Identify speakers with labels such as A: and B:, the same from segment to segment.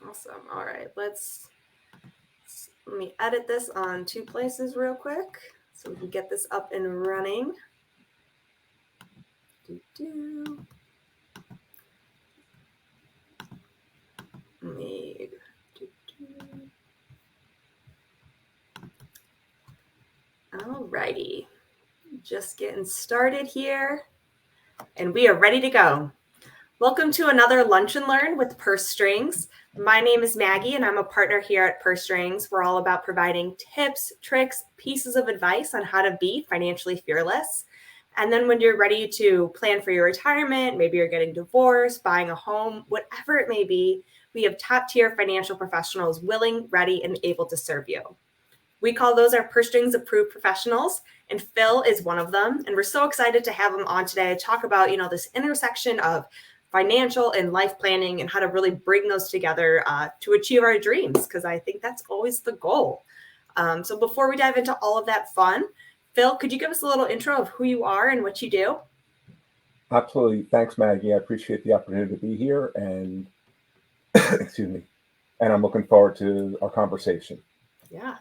A: Awesome. All right, let me edit this on two places real quick so we can get this up and running. Let me All righty, just getting started here, and we are ready to go. Welcome to another Lunch and Learn with Purse Strings. My name is Maggie, and I'm a partner here at Purse Strings. We're all about providing tips, tricks, pieces of advice on how to be financially fearless. And then when you're ready to plan for your retirement, maybe you're getting divorced, buying a home, whatever it may be, we have top-tier financial professionals willing, ready, and able to serve you. We call those our Purse Strings approved professionals, and Phil is one of them. And we're so excited to have him on today to talk about, this intersection of financial and life planning and how to really bring those together to achieve our dreams, because I think that's always the goal. So before we dive into all of that fun, Phil, could you give us a little intro of who you are and what you do?
B: Absolutely. Thanks, Maggie. I appreciate the opportunity to be here and excuse me. And I'm looking forward to our conversation.
A: Yeah.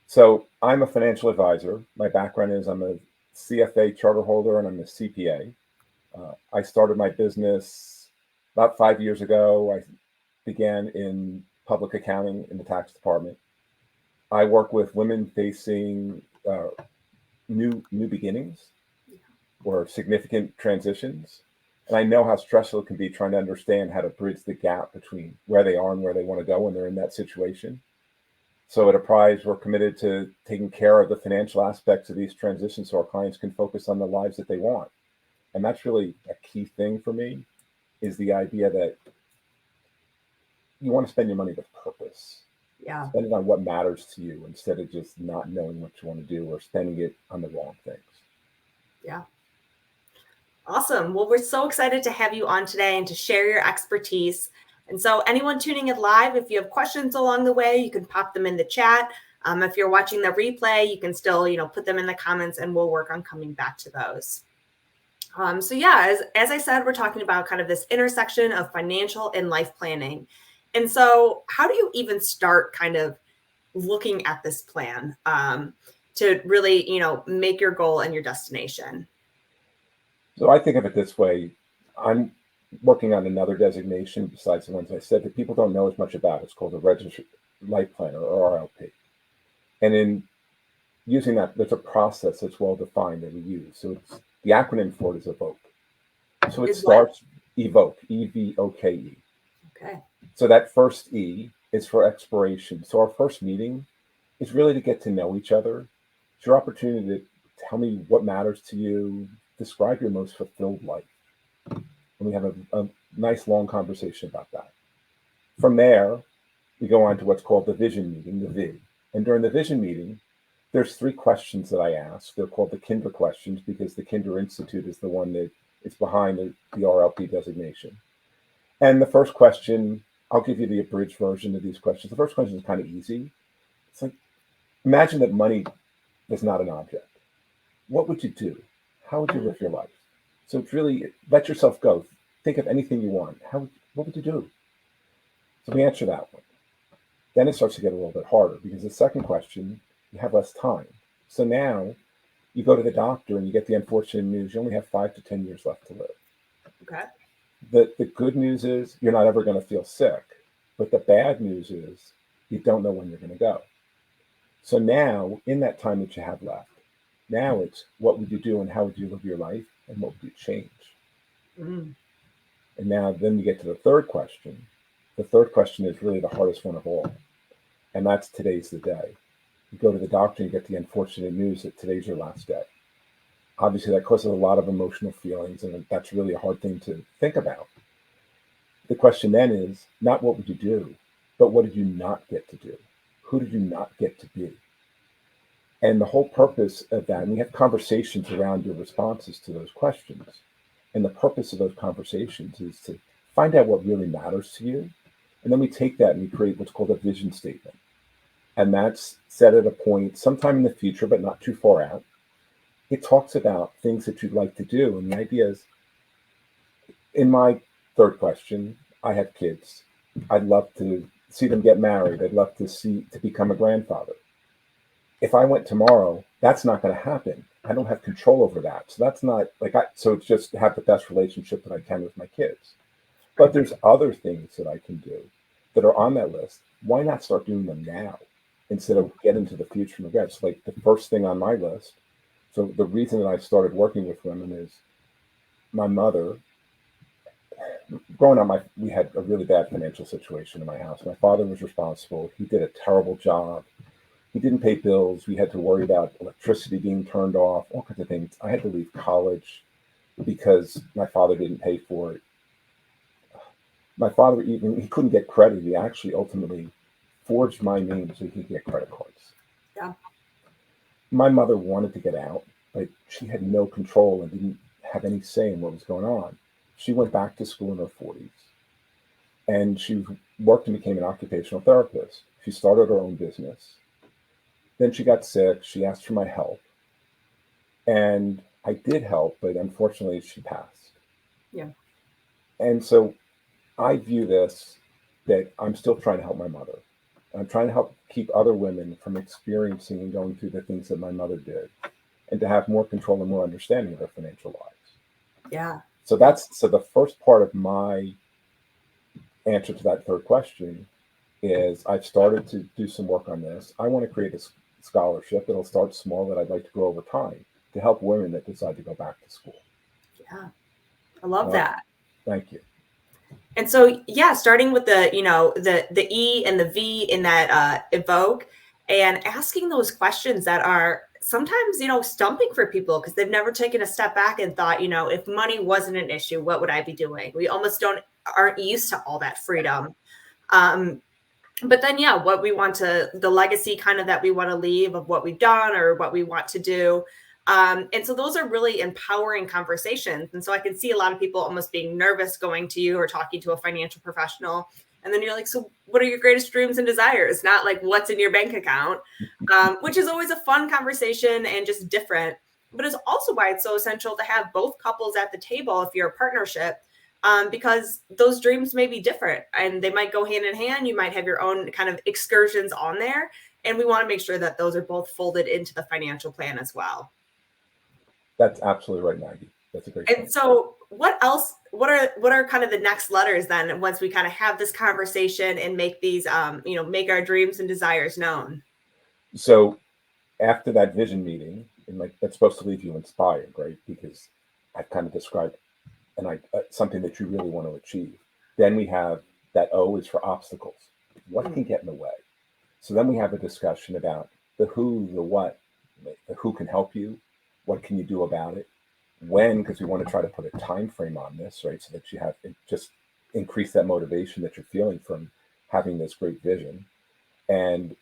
B: So I'm a financial advisor. My background is I'm a CFA charter holder and I'm a CPA. I started my business about 5 years ago. I began in public accounting in the tax department. I work with women facing new beginnings or significant transitions. And I know how stressful it can be trying to understand how to bridge the gap between where they are and where they want to go when they're in that situation. So at Apprise, we're committed to taking care of the financial aspects of these transitions so our clients can focus on the lives that they want. And that's really a key thing for me, is the idea that you want to spend your money with purpose.
A: Yeah.
B: Spend it on what matters to you instead of just not knowing what you want to do or spending it on the wrong things.
A: Yeah. Awesome. Well, we're so excited to have you on today and to share your expertise. And so anyone tuning in live, if you have questions along the way, you can pop them in the chat. If you're watching the replay, you can still, put them in the comments and we'll work on coming back to those. So yeah, as I said, we're talking about kind of this intersection of financial and life planning. And so how do you even start kind of looking at this plan to really, make your goal and your destination?
B: So I think of it this way. I'm working on another designation besides the ones I said that people don't know as much about. It's called a Registered Life Planner, or RLP. And in using that, there's a process that's well defined that we use. So it's the acronym for it is EVOKE. So it starts EVOKE, EVOKE.
A: Okay.
B: So that first E is for exploration. So our first meeting is really to get to know each other. It's your opportunity to tell me what matters to you, describe your most fulfilled life. And we have a nice long conversation about that. From there, we go on to what's called the vision meeting, the V. And during the vision meeting, there's 3 questions that I ask. They're called the Kinder questions because the Kinder Institute is the one that is behind the RLP designation. And the first question, I'll give you the abridged version of these questions. The first question is kind of easy. It's like, imagine that money is not an object. What would you do? How would you live your life? So it's really, let yourself go. Think of anything you want. What would you do? So we answer that one. Then it starts to get a little bit harder because the second question, you have less time. So now you go to the doctor and you get the unfortunate news, you only have 5 to 10 years left to live.
A: Okay.
B: The good news is you're not ever going to feel sick. But the bad news is you don't know when you're going to go. So now, in that time that you have left, now it's what would you do and how would you live your life and what would you change?
A: Mm.
B: And now then you get to the third question. The third question is really the hardest one of all. And that's today's the day. You go to the doctor and you get the unfortunate news that today's your last day. Obviously, that causes a lot of emotional feelings, and that's really a hard thing to think about. The question then is not what would you do, but what did you not get to do? Who did you not get to be? And the whole purpose of that, and we have conversations around your responses to those questions. And the purpose of those conversations is to find out what really matters to you. And then we take that and we create what's called a vision statement. And that's set at a point sometime in the future, but not too far out. It talks about things that you'd like to do. And the idea is, in my third question, I have kids. I'd love to see them get married. I'd love to become a grandfather. If I went tomorrow, that's not going to happen. I don't have control over that. So that's not so it's just have the best relationship that I can with my kids. But there's other things that I can do that are on that list. Why not start doing them now instead of get into the future and regret? So like the first thing on my list. So the reason that I started working with women is my mother, growing up, we had a really bad financial situation in my house. My father was responsible. He did a terrible job. He didn't pay bills. We had to worry about electricity being turned off, all kinds of things. I had to leave college because my father didn't pay for it. My father, even he couldn't get credit. He actually ultimately forged my name so he could get credit cards.
A: Yeah.
B: My mother wanted to get out, but she had no control and didn't have any say in what was going on. She went back to school in her 40s, and she worked and became an occupational therapist. She started her own business. Then she got sick. She asked for my help, and I did help, but unfortunately she passed.
A: Yeah.
B: And so I view this that I'm still trying to help my mother. I'm trying to help keep other women from experiencing and going through the things that my mother did, and to have more control and more understanding of their financial lives.
A: Yeah.
B: So the first part of my answer to that third question is I've started to do some work on this. I want to create a scholarship that'll start small that I'd like to grow over time to help women that decide to go back to school.
A: Yeah. I love that.
B: Thank you.
A: And so, yeah, starting with the, the E and the V in that evoke, and asking those questions that are sometimes, stumping for people because they've never taken a step back and thought, if money wasn't an issue, what would I be doing? We almost aren't used to all that freedom. But then, yeah, what we want the legacy kind of that we want to leave of what we've done or what we want to do. And so those are really empowering conversations. And so I can see a lot of people almost being nervous going to you or talking to a financial professional. And then you're like, so what are your greatest dreams and desires? Not like what's in your bank account, which is always a fun conversation and just different. But it's also why it's so essential to have both couples at the table if you're a partnership, because those dreams may be different and they might go hand in hand. You might have your own kind of excursions on there. And we want to make sure that those are both folded into the financial plan as well.
B: That's absolutely right, Maggie. That's a great
A: And
B: point.
A: so what else, what are kind of the next letters then once we kind of have this conversation and make these, make our dreams and desires known?
B: So after that vision meeting, and that's supposed to leave you inspired, right? Because I've kind of described something that you really want to achieve. Then we have that O is for obstacles. What can get in the way? So then we have a discussion about the who, the what, the who can help you, what can you do about it, when, because we want to try to put a time frame on this, right? So that you have just increase that motivation that you're feeling from having this great vision, and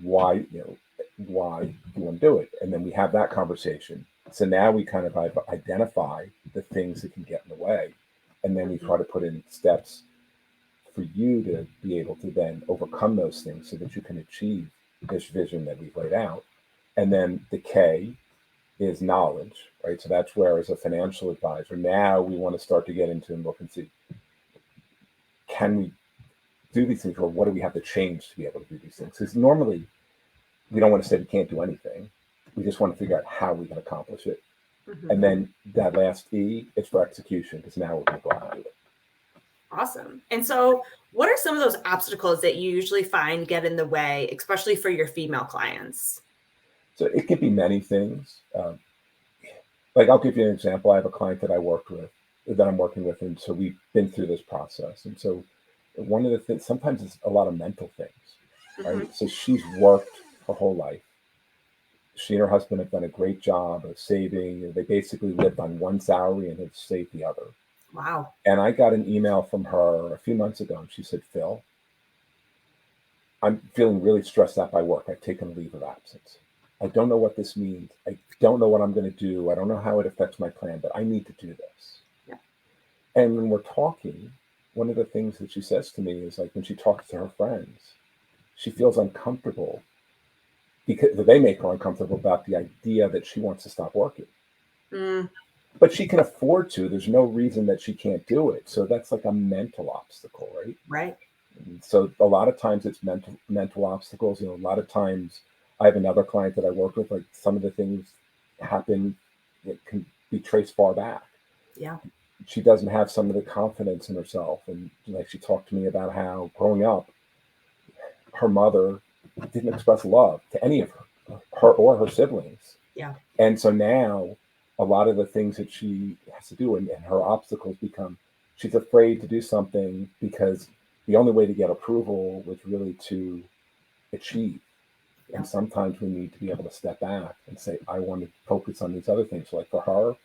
B: why you want to do it. And then we have that conversation. So now we kind of identify the things that can get in the way, and then we try to put in steps for you to be able to then overcome those things so that you can achieve this vision that we've laid out. And then the K is knowledge, right? So that's where, as a financial advisor, now we want to start to get into and look and see, can we do these things, or what do we have to change to be able to do these things? Because normally we don't want to say we can't do anything. We just want to figure out how we can accomplish it. Mm-hmm. And then that last E is for execution, because now we're going to go out and do it.
A: Awesome. And so what are some of those obstacles that you usually find get in the way, especially for your female clients?
B: So it could be many things. I'll give you an example. I have a client that I'm working with, and so we've been through this process. And so one of the things, sometimes it's a lot of mental things, right? Mm-hmm. So she's worked her whole life. She and her husband have done a great job of saving. They basically lived on one salary and have saved the other.
A: Wow.
B: And I got an email from her a few months ago, and she said, Phil, I'm feeling really stressed out by work. I've taken a leave of absence. I don't know what this means. I don't know what I'm going to do. I don't know how it affects my plan, but I need to do this.
A: Yeah.
B: And when we're talking, one of the things that she says to me is, like, when she talks to her friends, she feels uncomfortable because they make her uncomfortable about the idea that she wants to stop working. But she can afford to. There's no reason that she can't do it. So that's like a mental obstacle, right?
A: Right.
B: And so a lot of times it's mental obstacles. A lot of times I have another client that I work with, like some of the things happen that can be traced far back.
A: Yeah.
B: She doesn't have some of the confidence in herself. And like she talked to me about how growing up, her mother didn't express love to any of her or her siblings.
A: Yeah.
B: And so now a lot of the things that she has to do and her obstacles become she's afraid to do something because the only way to get approval was really to achieve.
A: Yeah.
B: And sometimes we need to be able to step back and say, I want to focus on these other things. So like for her,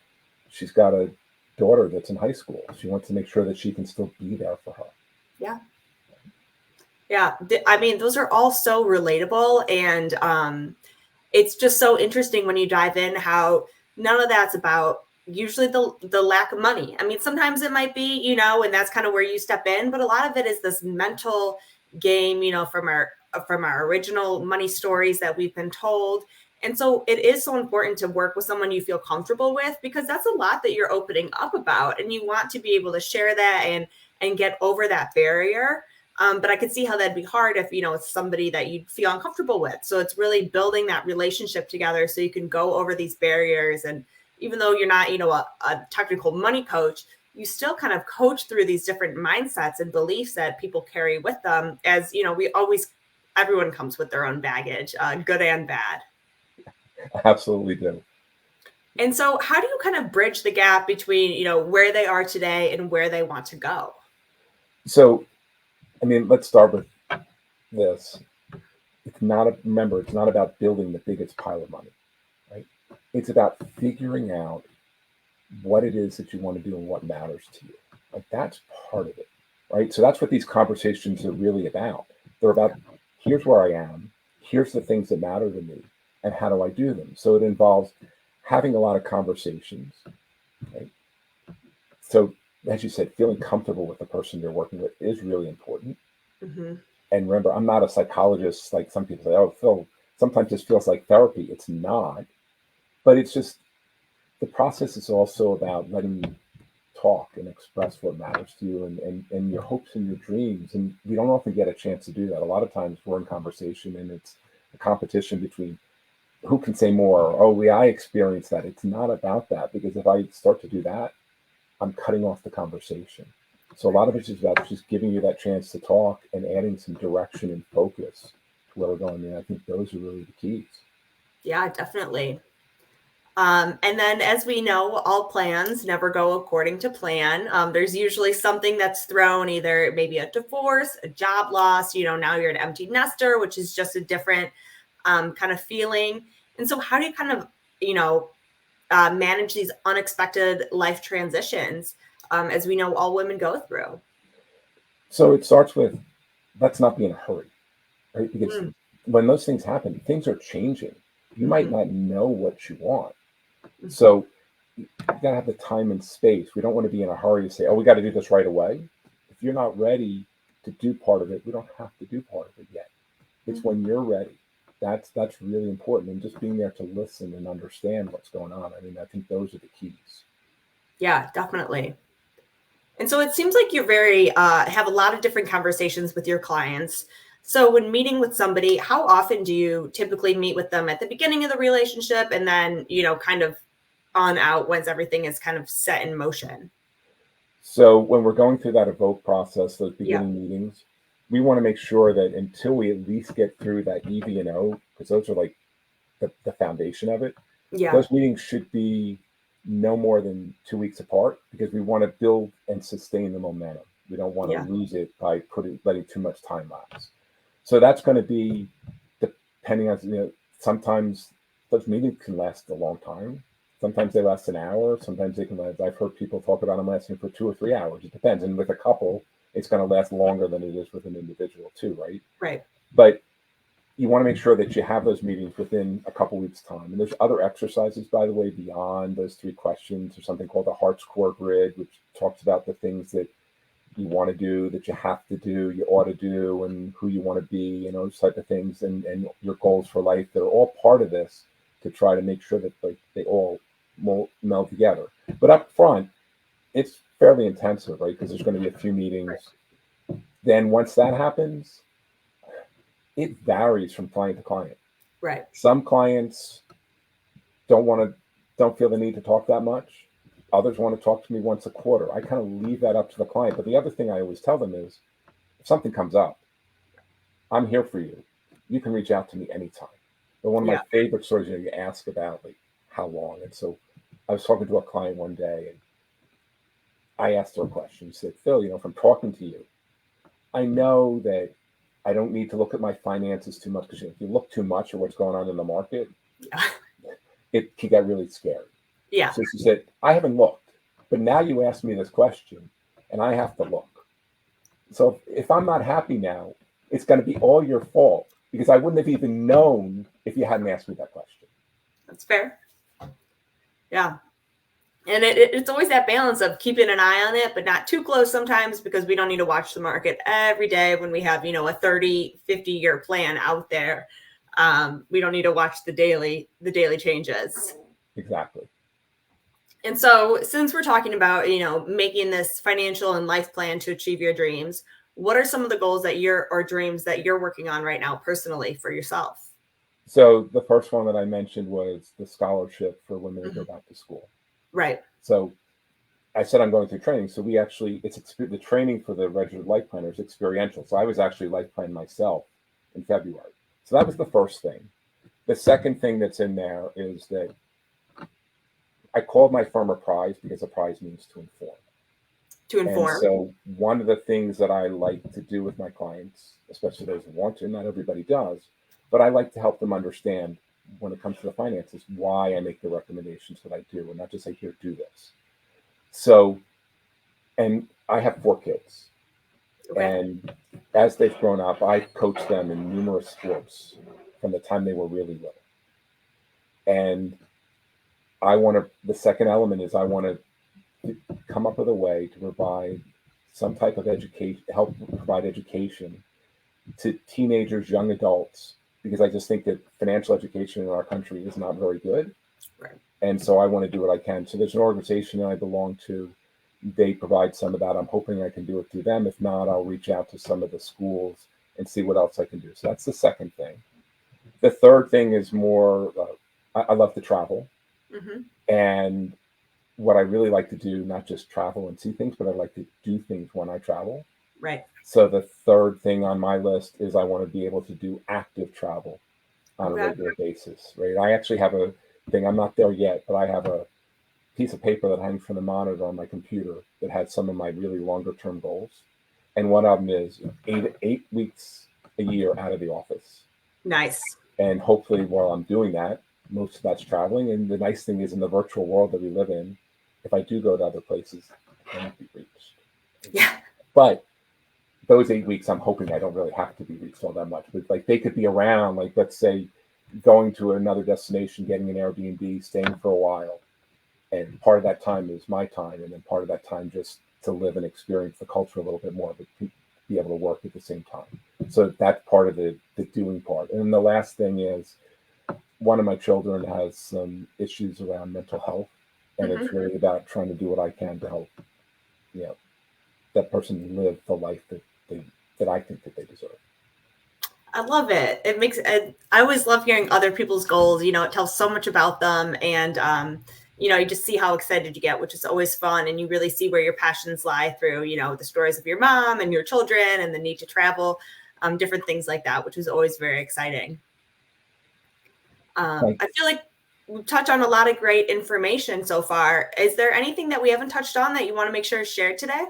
B: she's got a daughter that's in high school. She wants to make sure that she can still be there for her.
A: Yeah. Yeah. I mean, those are all so relatable. And it's just so interesting when you dive in how none of that's about usually the lack of money. I mean, sometimes it might be, and that's kind of where you step in, but a lot of it is this mental game, from our original money stories that we've been told. And so it is so important to work with someone you feel comfortable with, because that's a lot that you're opening up about, and you want to be able to share that and get over that barrier. But I could see how that'd be hard if, it's somebody that you'd feel uncomfortable with. So it's really building that relationship together so you can go over these barriers. And even though you're not, a technical money coach, you still kind of coach through these different mindsets and beliefs that people carry with them. As, everyone comes with their own baggage, good and bad.
B: Absolutely do.
A: And so how do you kind of bridge the gap between, where they are today and where they want to go?
B: So, let's start with this. It's not about building the biggest pile of money, right? It's about figuring out what it is that you want to do and what matters to you. Like that's part of it, right? So that's what these conversations are really about. They're about here's where I am, here's the things that matter to me, and how do I do them? So it involves having a lot of conversations, right? So as you said, feeling comfortable with the person you're working with is really important.
A: Mm-hmm.
B: And remember, I'm not a psychologist like some people say, oh, Phil, sometimes this feels like therapy. It's not. But it's just the process is also about letting you talk and express what matters to you and your hopes and your dreams. And we don't often get a chance to do that. A lot of times we're in conversation and it's a competition between who can say more. I experienced that. It's not about that, because if I start to do that, I'm cutting off the conversation. So a lot of it is about just giving you that chance to talk and adding some direction and focus to where we're going. And I think those are really the keys.
A: Yeah, definitely. And then, as we know, all plans never go according to plan. There's usually something that's thrown, either maybe a divorce, a job loss, now you're an empty nester, which is just a different kind of feeling. And so how do you kind of, manage these unexpected life transitions, as we know all women go through?
B: So it starts with, let's not be in a hurry, right? Because when those things happen, things are changing. You might not know what you want. So you got to have the time and space. We don't want to be in a hurry to say, we got to do this right away. If you're not ready to do part of it, we don't have to do part of it yet. It's when you're ready. That's really important. And just being there to listen and understand what's going on. I think those are the keys.
A: Yeah, definitely. And so it seems like you're very, have a lot of different conversations with your clients. So when meeting with somebody, how often do you typically meet with them at the beginning of the relationship and then, kind of on out once everything is kind of set in motion?
B: So when we're going through that evoke process, those beginning meetings, we want to make sure that until we at least get through that EV and O, because those are like the foundation of it, those meetings should be no more than 2 weeks apart, because we want to build and sustain the momentum. We don't want to lose it by letting too much time lapse. So that's going to be depending on, sometimes those meetings can last a long time. Sometimes they last an hour. Sometimes they can last, I've heard people talk about them lasting for 2 or 3 hours. It depends. And with a couple, it's going to last longer than it is with an individual too, right?
A: Right.
B: But you want to make sure that you have those meetings within a couple weeks' time. And there's other exercises, by the way, beyond those 3 questions. There's something called the Heart's Core Grid, which talks about the things that you want to do, that you have to do, you ought to do, and who you want to be, and those type of things, and your goals for life. They're all part of this to try to make sure that they all meld together. But up front, it's fairly intensive, right? Because there's going to be a few meetings Then once that happens, it varies from client to client.
A: Right.
B: Some clients don't feel the need to talk that much. Others want to talk to me once a quarter. I kind of leave that up to the client. But the other thing I always tell them is, if something comes up, I'm here for you. You can reach out to me anytime. But one of my favorite stories, you ask about like how long. And so I was talking to a client one day, and I asked her a question. She said, Phil, from talking to you, I know that I don't need to look at my finances too much, because if you look too much at what's going on in the market, it can get really scary.
A: Yeah.
B: So she said, I haven't looked, but now you asked me this question and I have to look. So if I'm not happy now, it's going to be all your fault, because I wouldn't have even known if you hadn't asked me that question.
A: That's fair. Yeah. And it's always that balance of keeping an eye on it, but not too close sometimes, because we don't need to watch the market every day when we have, a 30, 50-year plan out there. We don't need to watch the daily changes.
B: Exactly.
A: And so since we're talking about, making this financial and life plan to achieve your dreams, what are some of the goals or dreams that you're working on right now personally for yourself?
B: So the first one that I mentioned was the scholarship for women to go back to school.
A: Right.
B: So I said I'm going through training. So the training for the registered life planner is experiential. So I was actually life planned myself in February. So that was the first thing. The second thing that's in there is that I called my firm Apprise, because Apprise means to inform.
A: To inform.
B: And so one of the things that I like to do with my clients, especially those who want to, not everybody does, but I like to help them understand, when it comes to the finances, why I make the recommendations that I do, and not just say, here, do this. So, and I have 4 kids. Okay. And as they've grown up, I've coached them in numerous sports from the time they were really little. And the second element is I want to come up with a way to provide some type of education, help provide education to teenagers, young adults, because I just think that financial education in our country is not very good.
A: Right.
B: And so I want to do what I can. So there's an organization that I belong to. They provide some of that. I'm hoping I can do it through them. If not, I'll reach out to some of the schools and see what else I can do. So that's the second thing. The third thing is more, I love to travel. Mm-hmm. And what I really like to do, not just travel and see things, but I like to do things when I travel.
A: Right.
B: So the third thing on my list is I want to be able to do active travel on a regular basis, right? I actually have a thing, I'm not there yet, but I have a piece of paper that hangs from the monitor on my computer that has some of my really longer term goals. And one of them is 8 weeks a year out of the office.
A: Nice.
B: And hopefully while I'm doing that, most of that's traveling. And the nice thing is, in the virtual world that we live in, if I do go to other places, I won't be reached.
A: Yeah.
B: But those 8 weeks, I'm hoping I don't really have to be reached all that much. But like, they could be around, like, let's say, going to another destination, getting an Airbnb, staying for a while. And part of that time is my time. And then part of that time just to live and experience the culture a little bit more, but be able to work at the same time. So that's part of the doing part. And then the last thing is, one of my children has some issues around mental health. And it's really about trying to do what I can to help, that person live the life that I think that they deserve.
A: I love it. I always love hearing other people's goals. It tells so much about them, and you just see how excited you get, which is always fun. And you really see where your passions lie through, the stories of your mom and your children and the need to travel, different things like that, which is always very exciting. I feel like we've touched on a lot of great information so far. Is there anything that we haven't touched on that you want to make sure is shared today?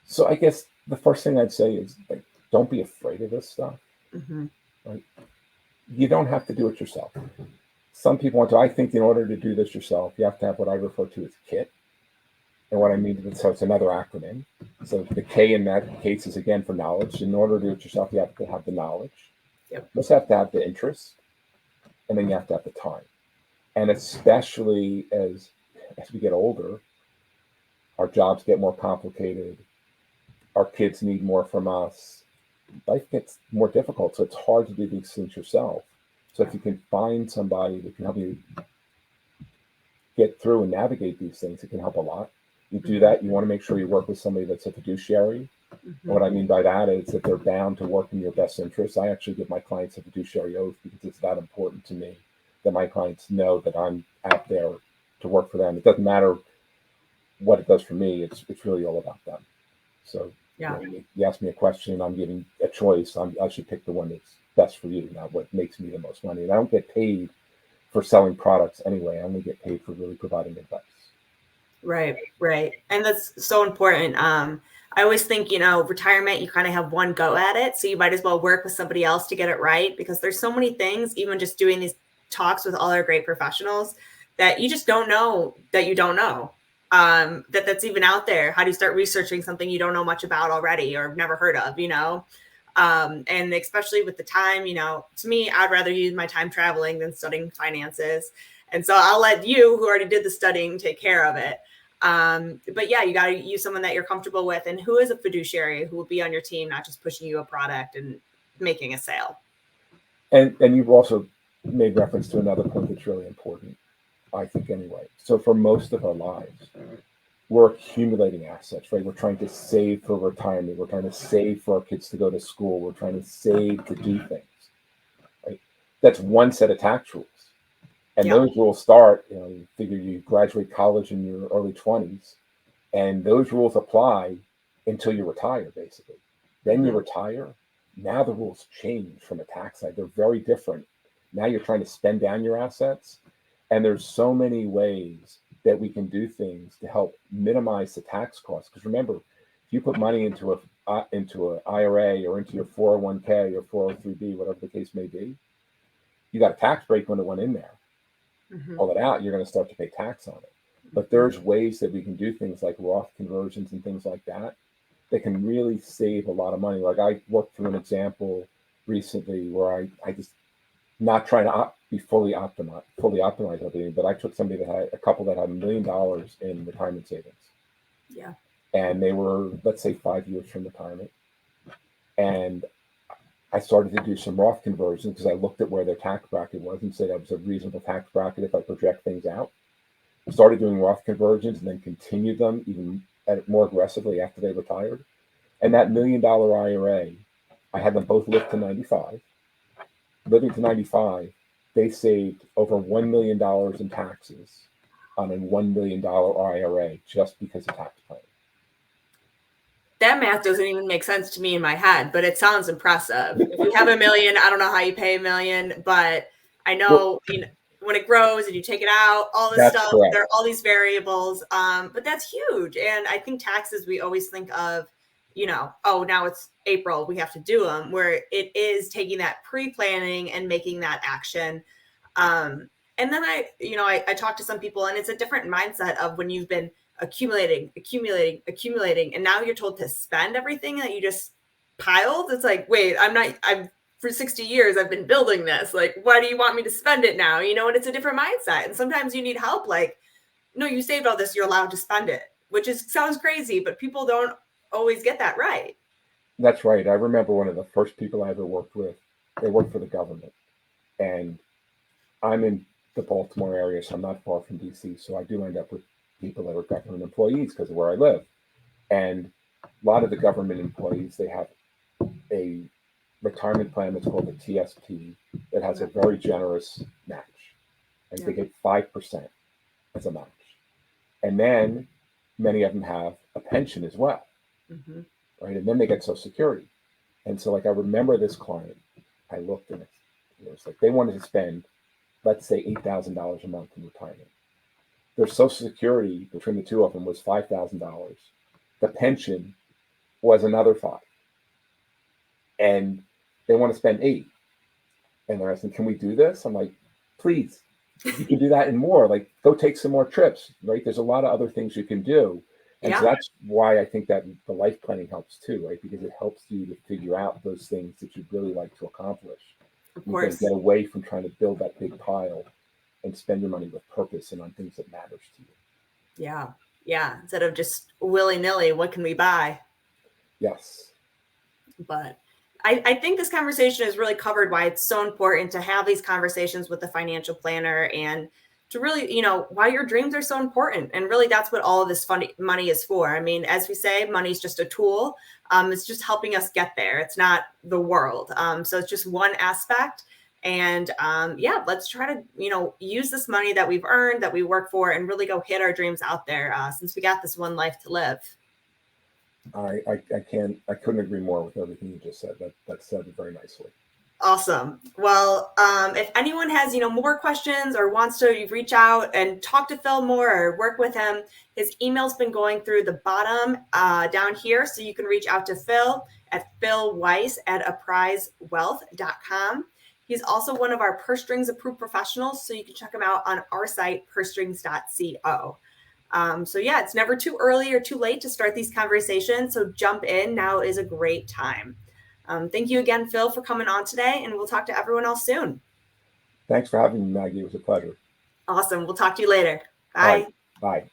B: So I guess the first thing I'd say is, like, don't be afraid of this stuff. Mm-hmm. Right? You don't have to do it yourself. Some people want to. I think in order to do this yourself, you have to have what I refer to as KIT. And what I mean, so it's another acronym. So the K in that case is, again, for knowledge. In order to do it yourself, you have to have the knowledge. Yep. You also have to have the interest. And then you have to have the time. And especially as we get older, our jobs get more complicated. Our kids need more from us. Life gets more difficult, so it's hard to do these things yourself. So if you can find somebody that can help you get through and navigate these things, it can help a lot. You do that, you want to make sure you work with somebody that's a fiduciary. And what I mean by that is that they're bound to work in your best interest. I actually give my clients a fiduciary oath because it's that important to me that my clients know that I'm out there to work for them. It doesn't matter what it does for me. It's really all about them. So
A: Yeah.
B: You ask me a question, I'm giving a choice. I should pick the one that's best for you, not what makes me the most money. And I don't get paid for selling products anyway. I only get paid for really providing advice.
A: Right. And that's so important. I always think, retirement, you kind of have one go at it. So you might as well work with somebody else to get it right, because there's so many things, even just doing these talks with all our great professionals, that you just don't know that you don't know. That's even out there. How do you start researching something you don't know much about already or never heard of, and especially with the time, to me, I'd rather use my time traveling than studying finances. And so I'll let you, who already did the studying, take care of it. But yeah, you got to use someone that you're comfortable with and who is a fiduciary who will be on your team, not just pushing you a product and making a sale.
B: And you've also made reference to another point that's really important, I think, anyway. So for most of our lives, we're accumulating assets, right? We're trying to save for retirement. We're trying to save for our kids to go to school. We're trying to save to do things, right? That's one set of tax rules. And those rules start, you figure you graduate college in your early 20s, and those rules apply until you retire, basically. Then you retire. Now the rules change from a tax side. They're very different. Now you're trying to spend down your assets. And there's so many ways that we can do things to help minimize the tax costs. Because remember, if you put money into an IRA or into your 401k or 403b, whatever the case may be, you got a tax break when it went in there. Pull it out, you're going to start to pay tax on it. But there's ways that we can do things like Roth conversions and things like that can really save a lot of money. Like I worked through an example recently where I just, not trying to be fully optimize everything, but I took somebody that had a couple that had $1 million in retirement savings.
A: Yeah.
B: And they were, let's say, 5 years from retirement. And I started to do some Roth conversions because I looked at where their tax bracket was and said that was a reasonable tax bracket if I project things out. Started doing Roth conversions and then continued them even more aggressively after they retired. And that $1 million IRA, I had them both live to 95. Living to 95, they saved over $1 million in taxes on a $1 million IRA just because of tax planning.
A: That math doesn't even make sense to me in my head, but it sounds impressive. If you have $1 million, I don't know how you pay $1 million, but I know, when it grows and you take it out, all this stuff, correct. There are all these variables, but that's huge. And I think taxes, we always think of, now it's April, we have to do them, where it is taking that pre-planning and making that action. And then I talk to some people, and it's a different mindset of when you've been accumulating, and now you're told to spend everything that you just piled. It's like, wait, I'm for 60 years, I've been building this. Like, why do you want me to spend it now? And it's a different mindset. And sometimes you need help. Like, no, you saved all this, you're allowed to spend it, which sounds crazy, but people don't always get that right.
B: That's right. I remember one of the first people I ever worked with, they worked for the government. And I'm in the Baltimore area, so I'm not far from DC. So I do end up with people that are government employees because of where I live. And a lot of the government employees, they have a retirement plan that's called the TSP that has a very generous match. And they get 5% as a match. And then many of them have a pension as well. Right? And then they get Social Security. And so like I remember this client, I looked and it was like they wanted to spend, let's say, $8,000 a month in retirement. Their Social Security between the two of them was $5,000. The pension was another $5,000. And they want to spend $8,000. And they're asking, can we do this? I'm like, please, you can do that and more. Like, go take some more trips, right? There's a lot of other things you can do. And so that's why I think that the life planning helps too, right? Because it helps you to figure out those things that you'd really like to accomplish.
A: Of course.
B: You can get away from trying to build that big pile and spend your money with purpose and on things that matters to you.
A: Yeah. Instead of just willy-nilly, what can we buy?
B: Yes.
A: But I think this conversation has really covered why it's so important to have these conversations with the financial planner and to really, why your dreams are so important. And really, that's what all of this money is for. I mean, as we say, money is just a tool. It's just helping us get there. It's not the world. So it's just one aspect. And let's try to, use this money that we've earned, that we work for, and really go hit our dreams out there, since we got this one life to live.
B: I couldn't agree more with everything you just said. That said it very nicely.
A: Awesome. Well, if anyone has, more questions or wants to reach out and talk to Phil more or work with him, his email's been going through the bottom down here. So you can reach out to Phil at philweiss@aprizewealth.com. He's also one of our Purse Strings approved professionals. So you can check him out on our site, pursestrings.co. It's never too early or too late to start these conversations. So jump in. Now is a great time. Thank you again, Phil, for coming on today, and we'll talk to everyone else soon.
B: Thanks for having me, Maggie. It was a pleasure.
A: Awesome. We'll talk to you later. Bye.
B: Bye.